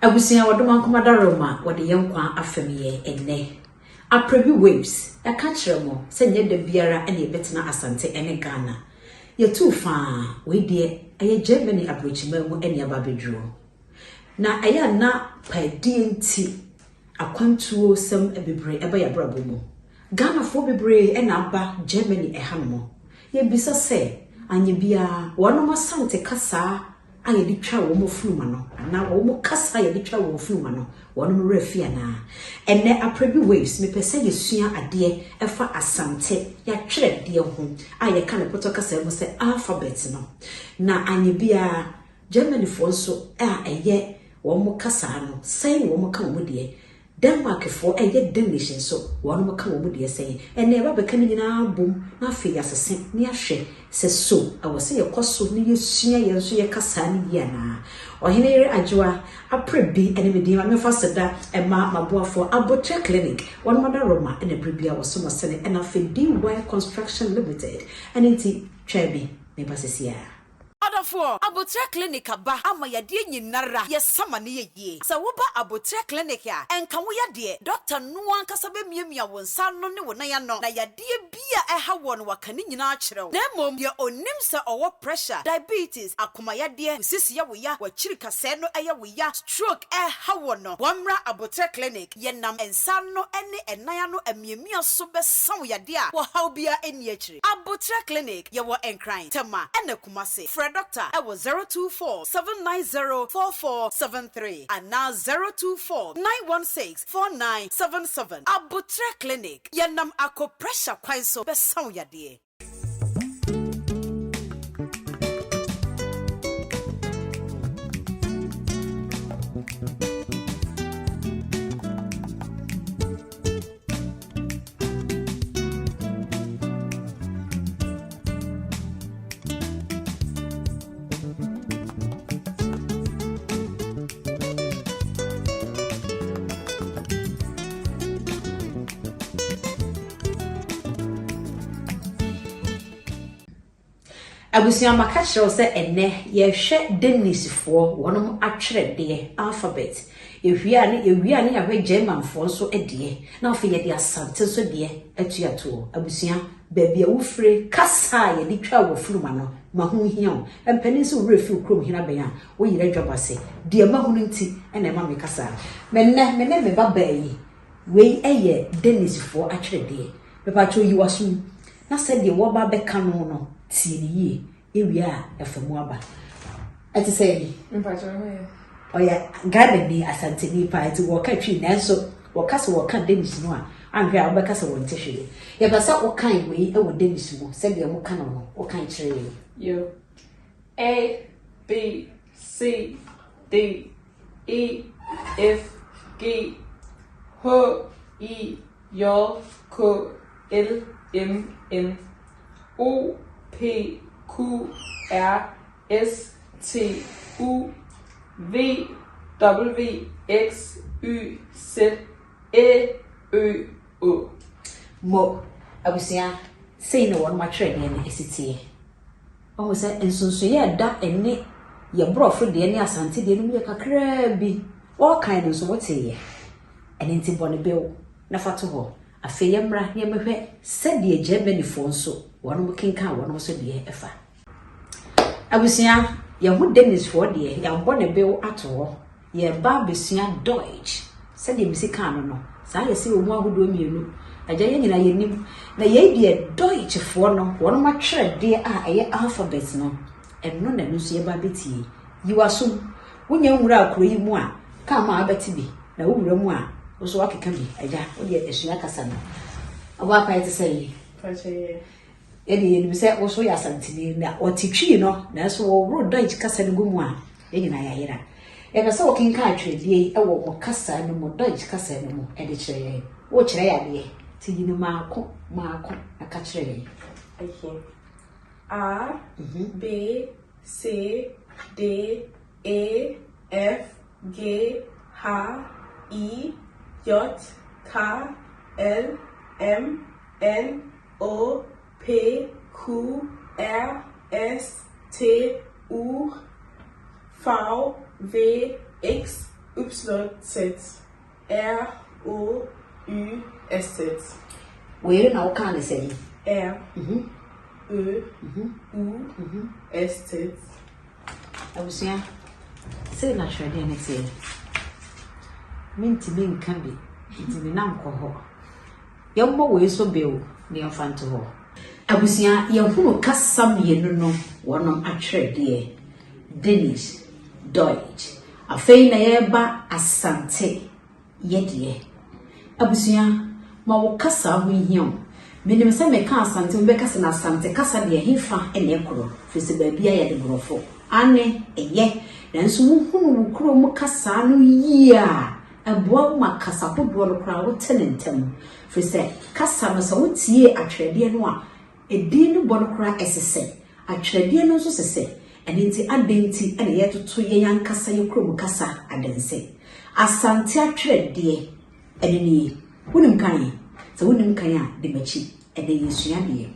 Abusia wadoma nkomada Roma wade yenkwa afemiye enne Aprebi waves catch mo senye de biara ene betena Asante ene Ghana ye too far we de aye Germany abrochima mu ene ababedro na aya na padi nti akwantuo sem ebebre eba ya brabo mu Ghana fo bebre ena aba Germany ehamo ye bisa se anye bia wono Asante kasa aye di twa wo mo fluma no na wo mo kasa ye di twa wo fluma no wono mo refia na enne Aprebi waves me pese yesua ade efa Asante ya twere de ho aye ka ne poto kasa mo se alphabet no na anye bia Germany fo so eye wo mo kasa no sai wo mo ka wo de Denmark for eye Danish so wono mo ka wo mo de sai enne ba be ka ni nyina bom na afi yasese ni ahwe se so awose ye koso ni yesua ye so ye kasa ni ye na ohene yere adwoa Aprebi ene medin ma fa seda ema maboafo abotre clinic one mother Roma ene Aprebi a woso mo sene ena fe DY Construction Limited enti trebi me basesia for Abotre Clinic aba ama yade nyinara yesama ne yeye sa wo ba Abotre Clinic ya enka wo yade doctor no ankasa be miamia wonsa no ne wona ya no na yade bia eha won wakane nyina akyerew na mom ye onim se owo pressure diabetes akoma yade sisi ya wo ya wachiri kase no eya wo ya stroke eha won no wamra Abotre Clinic ye nam ensa no ene enaya no amiamia so be sawo yade a wo haw bia eni akire Abotre Clinic ye wo enkran tema ene kumase Fred Doctor I was 024-790-4473 and now 024-916-4977. Abotre Clinic. Yanam ako pressure kwan so besan yade. Abusia makachiro se enne ye hwe Danish fo wonom atwerɛdeɛ alphabet ewia ne ahwe German fo so ɛdeɛ na afi ye de Asante so deɛ atuato abusia baabi a wofre kasa ye de twa wo fluma no mahu hia o empani so refi krom hina ben a wo yire dwabase deɛ mahu nti ɛna ma me kasa menne me baba yi wei ɛyɛ Danish fo atwerɛdeɛ me ba cho yiwasu na sɛ deɛ wo ba bɛka no Tini ewia efamu aba ati say mpacho oya Ghana ni Asante ni pa ati wo ka twi nanso wo kasa wo ka Danish no a anhwe a wo kasa wo ntehwe ye ba sa wo kan we e wo Danish mo se de mo kan no wo kan kire yo A B C D E F G H I J K L M N O P Q R S T U V W X Y Z E Ø O mo abusia sei no won ma twere ne esitie o se ensonso ye da ene ye brofo de ne Asante de no ye kakra bi o kan no so wote ye ene nti bone bew na fato ho afi ye mra ye mehwe se de Germany fo nso wono kinka wono so de efa abusia ye hu Danish fo de ya bone bew ato ho ye ba besua Deutsch se de misika no sa ye se omu ahodo mienu aja ye nyina ye nim na ye de Deutsch fo no wono ma twere de a eye alphabet no enno na no so ye ba betie yiwaso wonya nwura akoro yi mu a ka ma abeti bi na wura mu a so wakeka bi aja wo de esua kasa no awa pa ite say pache ye ni se wo so ya Asante ni na otitwi no na so wo ro Deutsch kasa no gumu a ye nyina ya yira e be se wo kinka atwedie e wo mo kasa no mo Deutsch kasa no mo e de kire wo kire ya de ti yi no maako aka kire okay A B C D E F G H I J K L M N O P Q R S T U V W X R-O-U-S-Z. Where now can I say? R-O-U-S-Z. I was here. Say naturally, and it's here. Minty being can be. It's in the alcohol. Young boy so bill near fan to her. I was here, young who cast some year no one on Atwerɛdeɛ, Danish, Deutsch. A fei na yeba Asante yedie. Abusia ma wo kasa ho hiom. Menim se me ka Asante be kasa na Asante kasa de hefa ene ekoro. Fisi ba bia ye de borofo. Ane eye. Nanso wo hunu wo kro mu kasa no yia. Aboa ma kasa podo no kra wo tenentem. Fisi kasa no so wotie Atwerɛdeɛ no a edi no bo no kra esese. Atwerɛdeɛ no so sese. And it's adenti and yet to yan kasa yokrum kasa adense. Asante Atwerɛdeɛ and any wouldn't kaya, so wouldn't kaya de machi and the yisuania.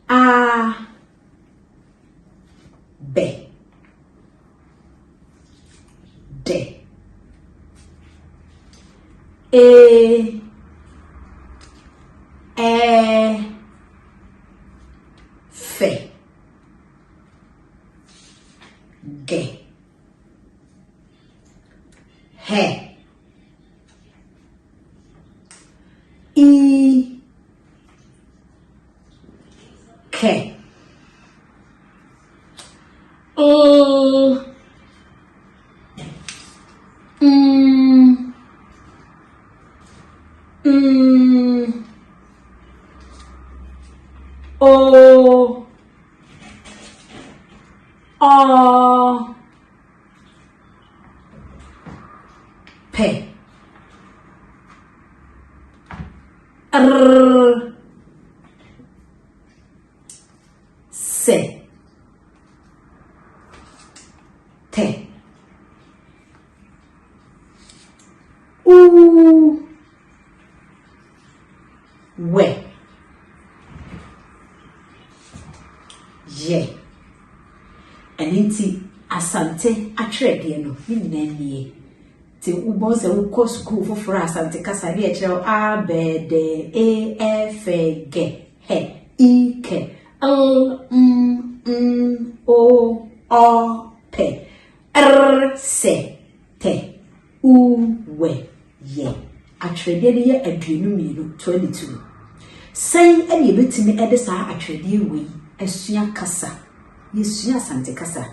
Ah, be de fe. Ge he I ke o pe se te we ye aniti Asante Atwerɛdeɛ no ninanie te ubo se uko school for Asante kasa de kire a b d e f g h I k l o p r s t u w ye Atwerɛdeɛ ne ye aduonu mienu 22 sai ene betimi ede saa Atwerɛdeɛ wei asua kasa yesua Asante kasa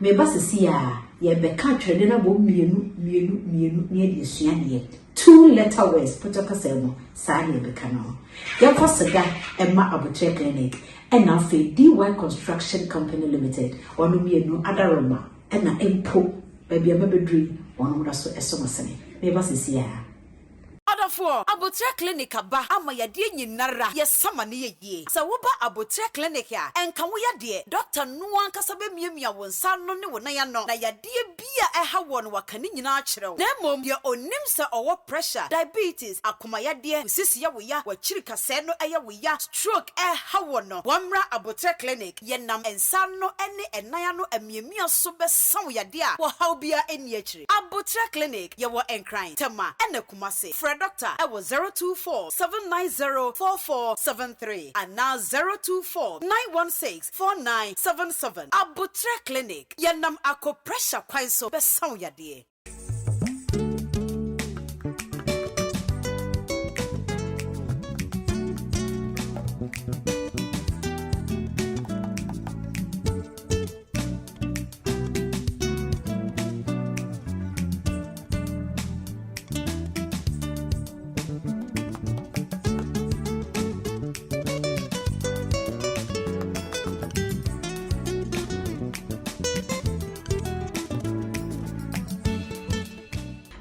me ba sisi a ye be ka Atwerɛdeɛ na bo mienu ne de sua de 2 letter words put kasa mo saa ne be ka no ye kosega emma Abutre Clinic and now fe DY Construction Company Limited onu mienu adaroma na empo ba bia mabedri onu da so esomosene me ba sisi a For Abutre Clinic aba ama yade nyinara yesama ne yeye sa wo ba Abutre Clinic a enka wo yade doctor no ankasa be miamia wo nsa no ne wo na ya no na yade bia eha wo no wakane nyina akyerew na mom ye onim se owo pressure diabetes akoma yade sisi ya wo ya wachiri kase no eya wo ya stroke eha wo no wamra Abutre Clinic ye nam ensa no ene enan no amiamia so be san wo yade a wo haw bia eni akire Abutre Clinic ye wo enkran tema ene kumase Fred Doctor, I was 024-790-4473 and now 024-916-4977. Abutre Clinic. Yanam ako pressure kwan so besan yade.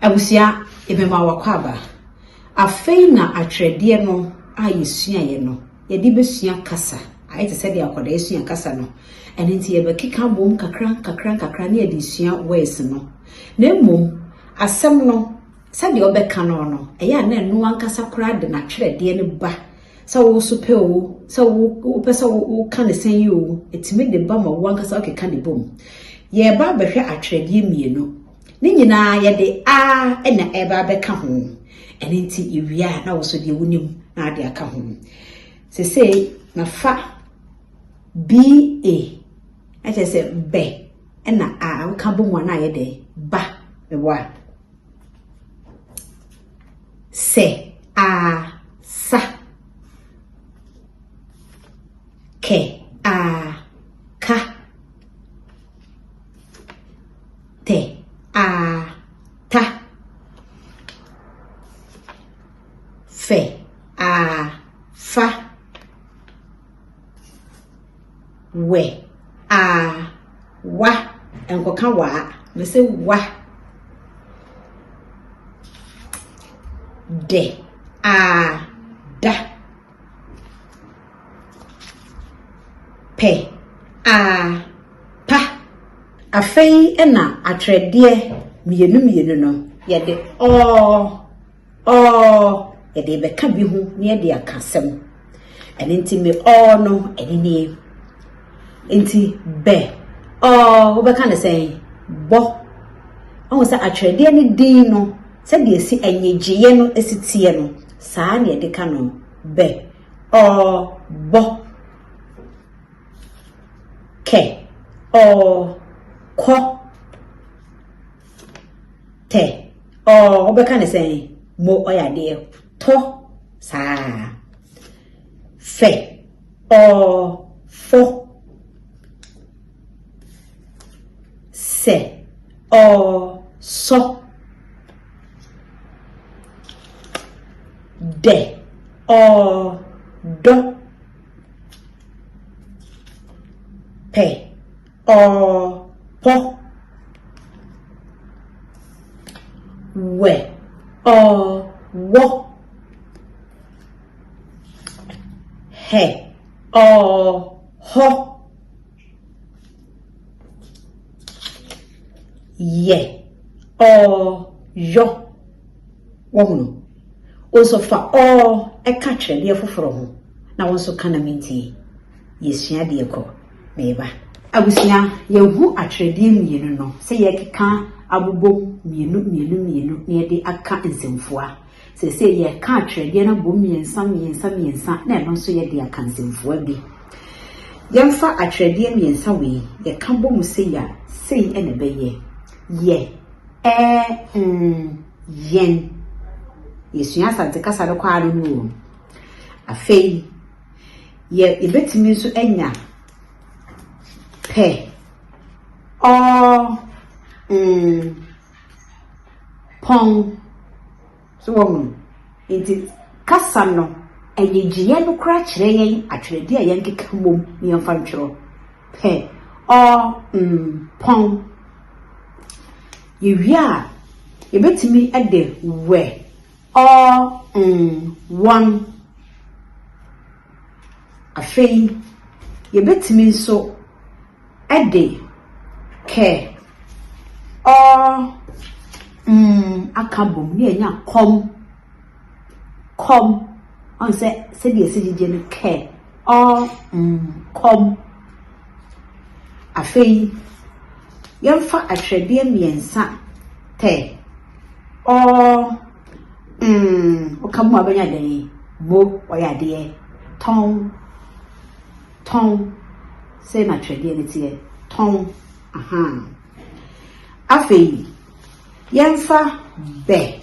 Abusia ebema wakwaba afei na Atwerɛdeɛ no a yesua ye no ye di besua kasa ayi te sɛ de akoda yesua kasa no ene nti ye bekeka bom kakra ne ye di sua words no na mmom asɛm no sɛ de obeka no ɛyɛ na eno ankasa kora de na Atwerɛdeɛ no ba sɛ wo so pe wo sɛ wo pɛ wo ka ne sɛn yo etime de ba ma wo ankasa okeka ne bom ye ba behwe Atwerɛdeɛ mienu Ni nyina yɛde a ɛna ɛba bɛka ho. Ɛne nti ewia na wo so de wonim na ade aka ho. Sese na fa ba ɛte se be ɛna a wo ka bo mu na yɛde ba mewa. Se a sa ke a ka te a ta fe a fa we a wa enkoka wa me say wa de a da pe a pa afei na atwerɛdeɛ mienu no yɛde yɛde bɛka bi ho na yɛde akasɛm ɛne nti me no ɛne nie nti be wo bɛka ne sɛ bɔ ɔho sɛ atwerɛdeɛ ne din no sɛ de esi anyegyeɛ no esitie no saa na yɛde ka no be bɔ ke ko te obeka ne say mo oyade to sa fe fo se so de do pe po we wo he ho ye yo wohunu also fa eka twede foforo ho na won so kana minti yesua de ko meba abusia yehu atwerɛdeɛ mienu no sɛ yɛkeka abobom mienu na yɛde aka nsemfoa sɛ yɛka atwerɛdeɛ na bom miensa na ɛno nso yɛde aka nsemfoa bi yɛmfa atwerɛdeɛ miensa wei yɛka bom sɛ ya sei ene bɛyɛ ye yen yesua Asante kasa de kwa no afei yɛbɛtumi nso anya pe pong so woman inti kasa no anyegye no kra kyerɛ yɛn atwerɛdeɛ a yɛn keka mom ne yɛn fa ntwerɛ pe pong yewia yɛbɛtumi ade we one afei yɛbɛtumi nso ade ke akabom ne anya kom on se de asije ne ke kom afei yɛmfa atwerɛdeɛ miensa te okamu abanya de mo oyadeɛ ton se na atwerɛdeɛ ne tie ton afei yɛmfa be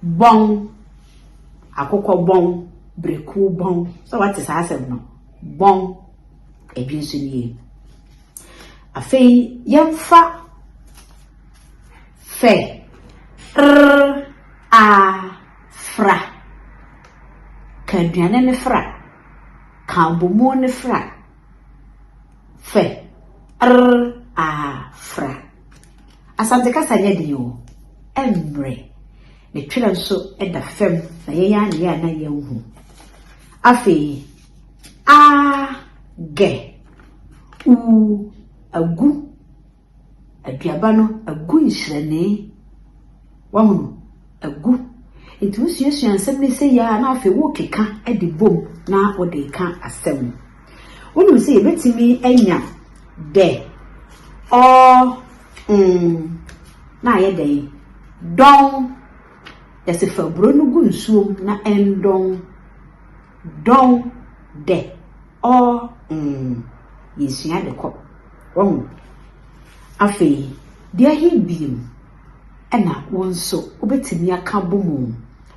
bon akokɔ bon breku bon so what is asem no bon ebi nso nie afei yɛmfa fe fra kaduane ne fra kambomo ne fra fe fra Asante kasa nya di yo emre ne twere nso eda fam na ye ya ne ya na ye hu afei ge agu aduaba no agu nhyirane wahunu agu etu suasua nsɛm ne sɛ ya na afei wo keka ade bom na wo de ka asɛm wonu sɛ yebetimi anya de na ye dey don yesi fabro no gu nsuom na endon don de yesua de ko afei de ahi biem ena wonso obetimi aka bomu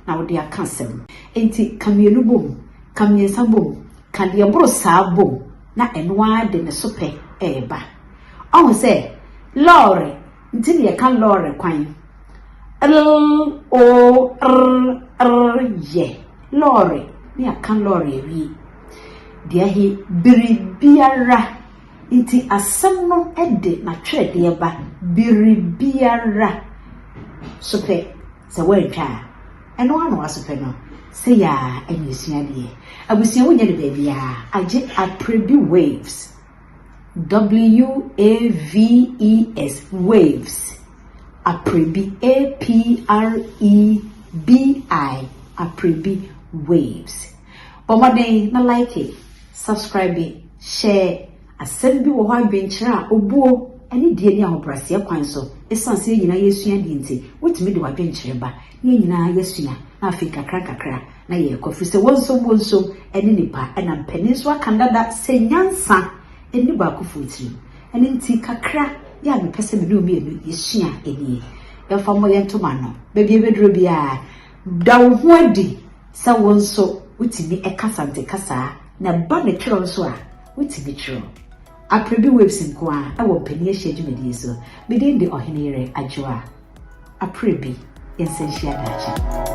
na wode aka sem enti kamienu bom kamiensa bom kade boro saa bom na enwa de ne sope eba on say lorry ntini ye kan lorry kwan ye lorry ni akan lorry wi dia hi biribiara nti asem no ede na twede ba biribiara sope se wantwa eno ano asope no se ya enyesua de abusua wonya de bia age Aprebi waves WAVES waves Aprebi APREBI Aprebi waves bomade na like it, subscribe it, share asembi wo ha adwenkyere obuo ene die ni ahobrase kwan so esanse nyina yesua di nti wotumi de wadwenkyere ba ne nyina yesua na afika kakra na ye kofi se wonso ene nipa ena mpani so akandada se nyansa eni ba kofuti ene nti kakra ya me pese me no mienu yesua eni ya famo ye ntoma no bebie bedro bia dawo ho adi sa wonso wotimi ekasante kasa na ba ne twero so a wotimi twero Aprebi waves nko a ewo mpani ehye dwumadi so me de ohenere adwoa Aprebi yensenhia dacha